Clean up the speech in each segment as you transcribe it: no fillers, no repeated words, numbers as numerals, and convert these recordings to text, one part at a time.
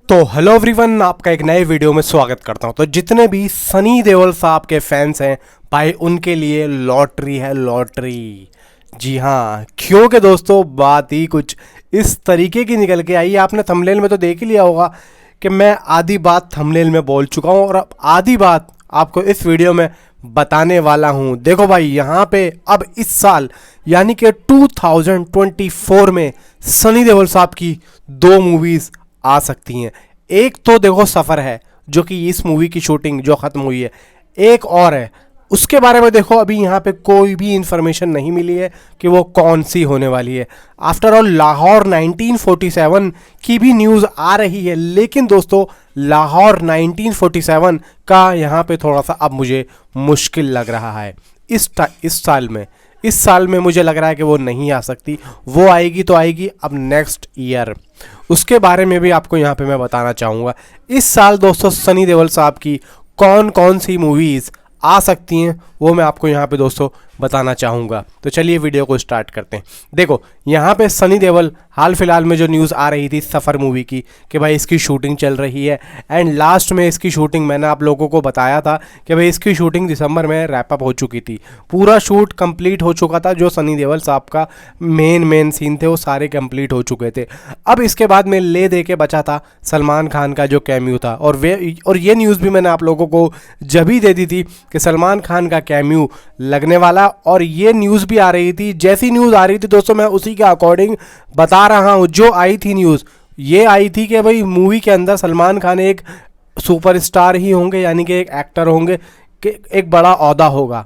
तो hello everyone, आपका एक नए वीडियो में स्वागत करता हूं। तो जितने भी सनी देओल साहब के फैंस हैं भाई, उनके लिए लॉटरी है, लॉटरी। जी हाँ, क्योंकि दोस्तों बात ही कुछ इस तरीके की निकल के आई। आपने थंबनेल में तो देख ही लिया होगा कि मैं आधी बात थंबनेल में बोल चुका हूं और अब आधी बात आपको इस वीडियो में बताने वाला हूं। देखो भाई, यहाँ पे अब इस साल यानी कि 2024 में सनी देओल साहब की दो मूवीज़ आ सकती हैं। एक तो देखो सफ़र है, जो कि इस मूवी की शूटिंग जो ख़त्म हुई है। एक और है, उसके बारे में देखो अभी यहाँ पे कोई भी इंफॉर्मेशन नहीं मिली है कि वो कौन सी होने वाली है। आफ्टर ऑल लाहौर 1947 की भी न्यूज़ आ रही है, लेकिन दोस्तों लाहौर 1947 का यहाँ पे थोड़ा सा अब मुझे मुश्किल लग रहा है। इस साल में मुझे लग रहा है कि वो नहीं आ सकती। वो आएगी तो आएगी अब नेक्स्ट ईयर। उसके बारे में भी आपको यहाँ पे मैं बताना चाहूँगा। इस साल दोस्तों सनी देओल साहब की कौन कौन सी मूवीज़ आ सकती हैं वो मैं आपको यहाँ पे दोस्तों बताना चाहूँगा। तो चलिए वीडियो को स्टार्ट करते हैं। देखो यहाँ पे सनी देओल हाल फिलहाल में जो न्यूज़ आ रही थी सफ़र मूवी की कि भाई इसकी शूटिंग चल रही है एंड लास्ट में इसकी शूटिंग मैंने आप लोगों को बताया था कि भाई इसकी शूटिंग दिसंबर में रैप अप हो चुकी थी। पूरा शूट कंप्लीट हो चुका था। जो सनी देओल साहब का मेन सीन थे वो सारे कंप्लीट हो चुके थे। अब इसके बाद में ले दे के बचा था सलमान खान का जो कैमियो था, और ये न्यूज़ भी मैंने आप लोगों को जब ही दे दी थी कि सलमान खान का कैमियो लगने वाला। और ये न्यूज़ भी आ रही थी, जैसी न्यूज़ आ रही थी दोस्तों मैं उसी के अकॉर्डिंग बता रहा हूँ। जो आई थी न्यूज़ ये आई थी कि भाई मूवी के अंदर सलमान खान एक सुपरस्टार ही होंगे, यानी कि एक एक्टर होंगे, कि एक बड़ा ओहदा होगा।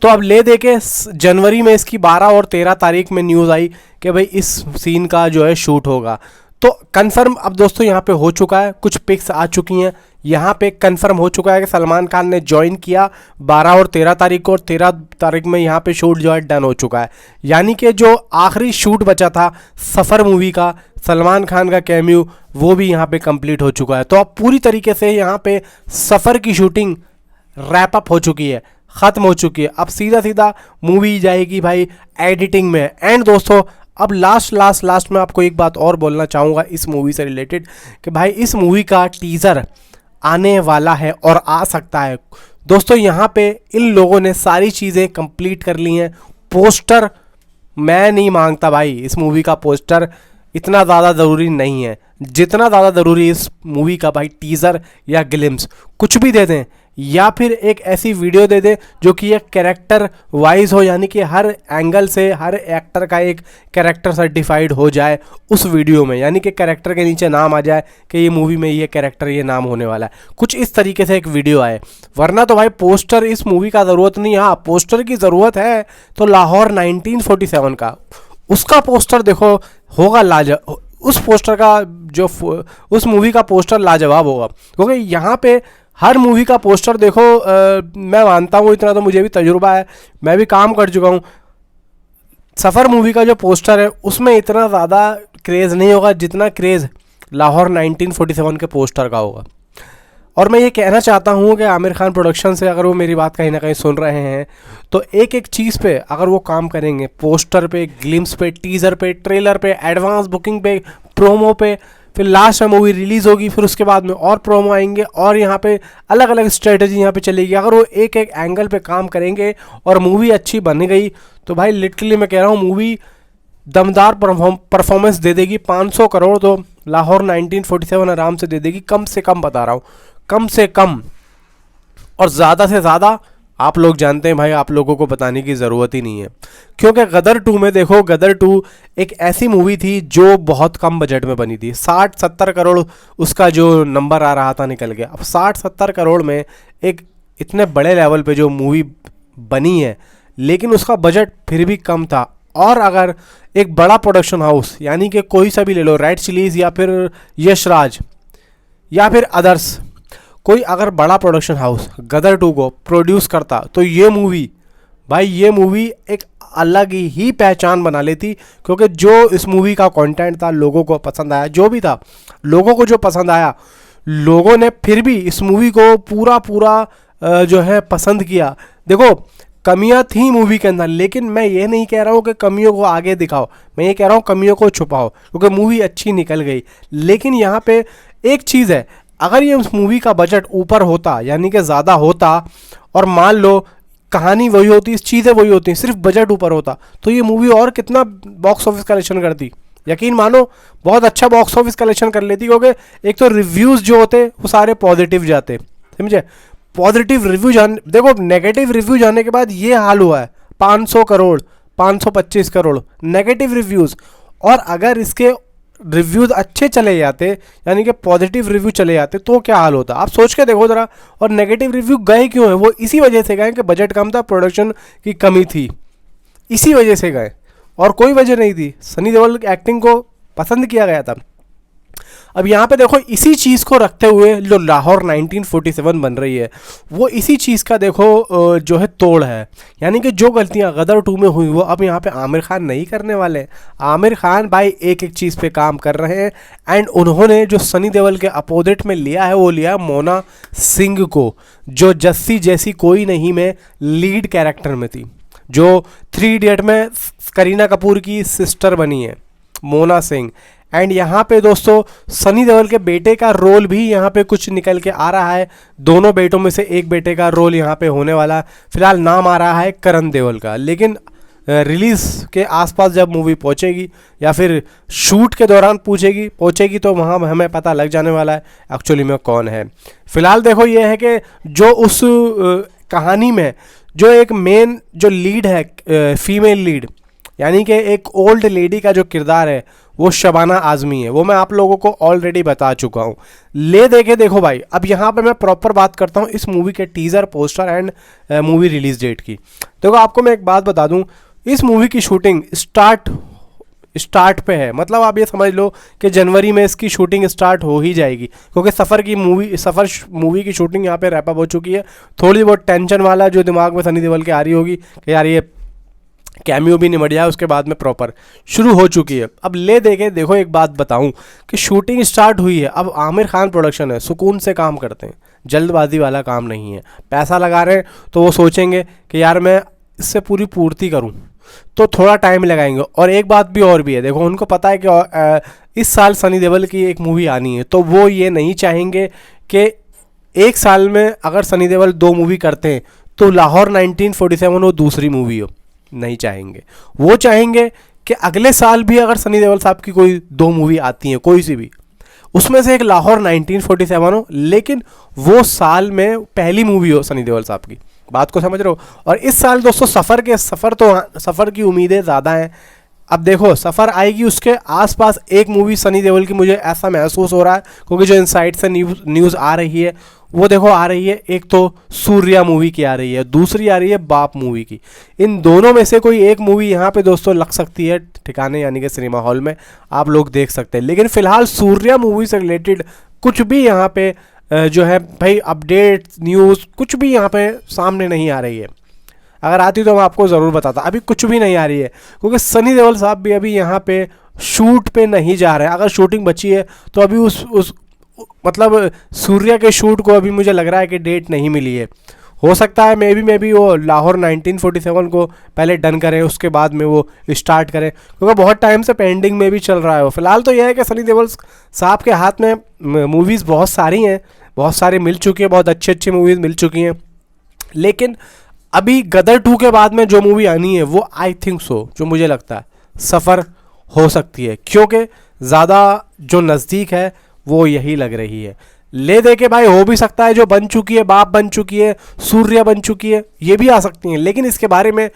तो अब ले दे के जनवरी में इसकी 12 और 13 तारीख में न्यूज़ आई कि भाई इस सीन का जो है शूट होगा। तो कंफर्म अब दोस्तों यहाँ पे हो चुका है, कुछ पिक्स आ चुकी हैं। यहाँ पे कंफर्म हो चुका है कि सलमान खान ने ज्वाइन किया 12 और 13 तारीख को, और 13 तारीख में यहाँ पे शूट जो है डन हो चुका है। यानी कि जो आखिरी शूट बचा था सफ़र मूवी का, सलमान खान का कैमियो, वो भी यहाँ पे कंप्लीट हो चुका है। तो अब पूरी तरीके से यहाँ पे सफ़र की शूटिंग रैप अप हो चुकी है, ख़त्म हो चुकी है। अब सीधा मूवी जाएगी भाई एडिटिंग में। एंड दोस्तों अब लास्ट में आपको एक बात और बोलना चाहूँगा इस मूवी से रिलेटेड कि भाई इस मूवी का टीज़र आने वाला है और आ सकता है। दोस्तों यहाँ पे इन लोगों ने सारी चीज़ें कंप्लीट कर ली हैं। पोस्टर मैं नहीं मांगता भाई, इस मूवी का पोस्टर इतना ज़्यादा ज़रूरी नहीं है जितना ज़्यादा ज़रूरी इस मूवी का भाई टीज़र या ग्लिम्स कुछ भी दे दें, या फिर एक ऐसी वीडियो दे दें जो कि एक कैरेक्टर वाइज हो, यानी कि हर एंगल से हर एक्टर का एक कैरेक्टर सर्टिफाइड हो जाए उस वीडियो में, यानी कि कैरेक्टर के नीचे नाम आ जाए कि ये मूवी में ये कैरेक्टर ये नाम होने वाला है। कुछ इस तरीके से एक वीडियो आए, वरना तो भाई पोस्टर इस मूवी का ज़रूरत नहीं। हाँ, पोस्टर की ज़रूरत है तो लाहौर 1947 का, उसका पोस्टर देखो होगा लाजवाब। उस पोस्टर का जो उस मूवी का पोस्टर लाजवाब होगा, क्योंकि यहाँ पे हर मूवी का पोस्टर देखो मैं मानता हूँ, इतना तो मुझे भी तजुर्बा है, मैं भी काम कर चुका हूँ। सफ़र मूवी का जो पोस्टर है उसमें इतना ज़्यादा क्रेज़ नहीं होगा जितना क्रेज़ लाहौर 1947 के पोस्टर का होगा। और मैं ये कहना चाहता हूँ कि आमिर खान प्रोडक्शन से अगर वो मेरी बात कहीं ना कहीं सुन रहे हैं तो एक एक चीज़ पे अगर वो काम करेंगे, पोस्टर पे, ग्लिम्स पे, टीज़र पे, ट्रेलर पे, एडवांस बुकिंग पे, प्रोमो पे, फिर लास्ट में मूवी रिलीज़ होगी, फिर उसके बाद में और प्रोमो आएंगे और यहाँ पे अलग अलग स्ट्रेटजी यहाँ पे चलेगी। अगर वो एक एक एंगल पे काम करेंगे और मूवी अच्छी बन गई तो भाई लिटरली मैं कह रहा हूँ मूवी दमदार परफॉर्मेंस दे देगी। 500 करोड़ तो लाहौर 1947 आराम से दे देगी, कम से कम बता रहा हूँ, कम से कम। और ज़्यादा से ज़्यादा आप लोग जानते हैं भाई, आप लोगों को बताने की ज़रूरत ही नहीं है, क्योंकि गदर 2 में देखो, गदर 2 एक ऐसी मूवी थी जो बहुत कम बजट में बनी थी। 60-70 करोड़ उसका जो नंबर आ रहा था निकल गया। अब 60-70 करोड़ में एक इतने बड़े लेवल पे जो मूवी बनी है, लेकिन उसका बजट फिर भी कम था। और अगर एक बड़ा प्रोडक्शन हाउस, यानी कि कोई सा भी ले लो, रेड चिलीज़ या फिर यशराज या फिर अदर्स, कोई अगर बड़ा प्रोडक्शन हाउस गदर 2 को प्रोड्यूस करता तो ये मूवी भाई, ये मूवी एक अलग ही पहचान बना लेती। क्योंकि जो इस मूवी का कंटेंट था लोगों को पसंद आया, जो भी था लोगों को जो पसंद आया, लोगों ने फिर भी इस मूवी को पूरा जो है पसंद किया। देखो कमियां थी मूवी के अंदर, लेकिन मैं ये नहीं कह रहा हूँ कि कमियों को आगे दिखाओ, मैं ये कह रहा हूँ कमियों को छुपाओ, क्योंकि मूवी अच्छी निकल गई। लेकिन यहाँ पे एक चीज़ है, अगर ये उस मूवी का बजट ऊपर होता, यानी कि ज़्यादा होता, और मान लो कहानी वही होती, चीज़ें वही होती, सिर्फ बजट ऊपर होता, तो ये मूवी और कितना बॉक्स ऑफिस कलेक्शन करती। यकीन मानो बहुत अच्छा बॉक्स ऑफिस कलेक्शन कर लेती, क्योंकि एक तो रिव्यूज़ जो होते वो सारे पॉजिटिव जाते, समझे। पॉजिटिव रिव्यू देखो नेगेटिव रिव्यू जाने के बाद ये हाल हुआ है, 500 करोड़ 525 करोड़ नेगेटिव रिव्यूज़। और अगर इसके रिव्यूज़ अच्छे चले जाते, यानी कि पॉजिटिव रिव्यू चले जाते, तो क्या हाल होता, आप सोच के देखो ज़रा। और नेगेटिव रिव्यू गए क्यों हैं? वो इसी वजह से गए कि बजट कम था, प्रोडक्शन की कमी थी, इसी वजह से गए, और कोई वजह नहीं थी। सनी देओल की एक्टिंग को पसंद किया गया था। अब यहाँ पे देखो इसी चीज़ को रखते हुए जो लाहौर 1947 बन रही है, वो इसी चीज़ का देखो जो है तोड़ है। यानी कि जो गलतियाँ गदर 2 में हुई वो अब यहाँ पे आमिर खान नहीं करने वाले। आमिर खान भाई एक एक चीज़ पे काम कर रहे हैं, एंड उन्होंने जो सनी देओल के अपोजिट में लिया है वो लिया मोना सिंह को, जो जस्सी जैसी कोई नहीं में लीड कैरेक्टर में थी, जो 3 इडियट में करीना कपूर की सिस्टर बनी है, मोना सिंह। एंड यहाँ पे दोस्तों सनी देओल के बेटे का रोल भी यहाँ पे कुछ निकल के आ रहा है, दोनों बेटों में से एक बेटे का रोल यहाँ पे होने वाला है। फिलहाल नाम आ रहा है करण देओल का, लेकिन रिलीज़ के आसपास जब मूवी पहुँचेगी या फिर शूट के दौरान पहुँचेगी तो वहाँ हमें पता लग जाने वाला है एक्चुअली में कौन है। फिलहाल देखो ये है कि जो उस कहानी में जो एक मेन जो लीड है, फीमेल लीड, यानी कि एक ओल्ड लेडी का जो किरदार है वो शबाना आज़मी है, वो मैं आप लोगों को ऑलरेडी बता चुका हूँ। ले देखे देखो भाई, अब यहाँ पे मैं प्रॉपर बात करता हूँ इस मूवी के teaser, poster and movie release date की। देखो आपको मैं एक बात बता दूँ, इस मूवी की शूटिंग स्टार्ट पे है, मतलब आप ये समझ लो कि जनवरी में इसकी शूटिंग स्टार्ट हो ही जाएगी, क्योंकि सफ़र मूवी की शूटिंग यहाँ पे रैप अप हो चुकी है। थोड़ी बहुत टेंशन वाला जो दिमाग में सनी देओल के आ रही होगी कि यार ये कैमियो भी निमट जाए, उसके बाद में प्रॉपर शुरू हो चुकी है। अब ले देखे देखो एक बात बताऊं कि शूटिंग स्टार्ट हुई है, अब आमिर खान प्रोडक्शन है, सुकून से काम करते हैं, जल्दबाजी वाला काम नहीं है। पैसा लगा रहे हैं तो वो सोचेंगे कि यार मैं इससे पूरी पूर्ति करूं, तो थोड़ा टाइम लगाएंगे। और एक बात भी और भी है, देखो उनको पता है कि इस साल सनी देओल की एक मूवी आनी है, तो वो ये नहीं चाहेंगे कि एक साल में अगर सनी देओल 2 मूवी करते हैं तो लाहौर 1947 वो दूसरी मूवी हो, नहीं चाहेंगे। वो चाहेंगे कि अगले साल भी अगर सनी देओल साहब की कोई 2 मूवी आती हैं, कोई सी भी, उसमें से एक लाहौर 1947 हो, लेकिन वो साल में पहली मूवी हो सनी देओल साहब की। बात को समझ रहे हो। और इस साल दोस्तों सफ़र की उम्मीदें ज़्यादा हैं। अब देखो सफ़र आएगी, उसके आसपास एक मूवी सनी देओल की मुझे ऐसा महसूस हो रहा है, क्योंकि जो इनसाइड से न्यूज़ आ रही है वो देखो आ रही है, एक तो सूर्या मूवी की आ रही है, दूसरी आ रही है बाप मूवी की। इन दोनों में से कोई एक मूवी यहाँ पे दोस्तों लग सकती है ठिकाने, यानी कि सिनेमा हॉल में आप लोग देख सकते हैं। लेकिन फ़िलहाल सूर्या मूवी से रिलेटेड कुछ भी यहाँ पे जो है भाई अपडेट न्यूज़ कुछ भी यहाँ पे सामने नहीं आ रही है। अगर आती तो मैं आपको ज़रूर बताता, अभी कुछ भी नहीं आ रही है, क्योंकि सनी देओल साहब भी अभी यहाँ पे शूट पे नहीं जा रहे हैं। अगर शूटिंग बची है तो अभी उस मतलब सूर्या के शूट को अभी मुझे लग रहा है कि डेट नहीं मिली है। हो सकता है मे बी वो लाहौर 1947 को पहले डन करें, उसके बाद में वो स्टार्ट करें, क्योंकि बहुत टाइम से पेंडिंग में भी चल रहा है वो। फिलहाल तो यह है कि सनी देओल साहब के हाथ में मूवीज़ बहुत सारी हैं, बहुत सारी मिल चुकी है, बहुत अच्छी मूवीज़ मिल चुकी हैं। लेकिन अभी गदर 2 के बाद में जो मूवी आनी है वो आई थिंक सो, जो मुझे लगता है सफ़र हो सकती है, क्योंकि ज़्यादा जो नज़दीक है वो यही लग रही है। ले दे के भाई हो भी सकता है जो बन चुकी है, बाप बन चुकी है, सूर्या बन चुकी है, ये भी आ सकती हैं, लेकिन इसके बारे में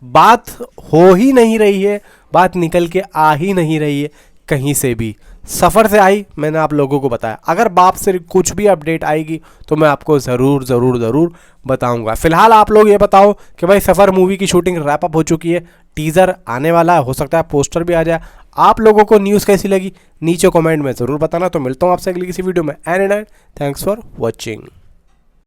बात हो ही नहीं रही है, बात निकल के आ ही नहीं रही है कहीं से भी। सफ़र से आई, मैंने आप लोगों को बताया। अगर बाप से कुछ भी अपडेट आएगी तो मैं आपको ज़रूर बताऊंगा। फिलहाल आप लोग ये बताओ कि भाई सफ़र मूवी की शूटिंग रैप अप हो चुकी है, टीज़र आने वाला है, हो सकता है पोस्टर भी आ जाए। आप लोगों को न्यूज़ कैसी लगी नीचे कमेंट में ज़रूर बताना। तो मिलता हूँ आपसे अगली किसी वीडियो में। And thanks for watching.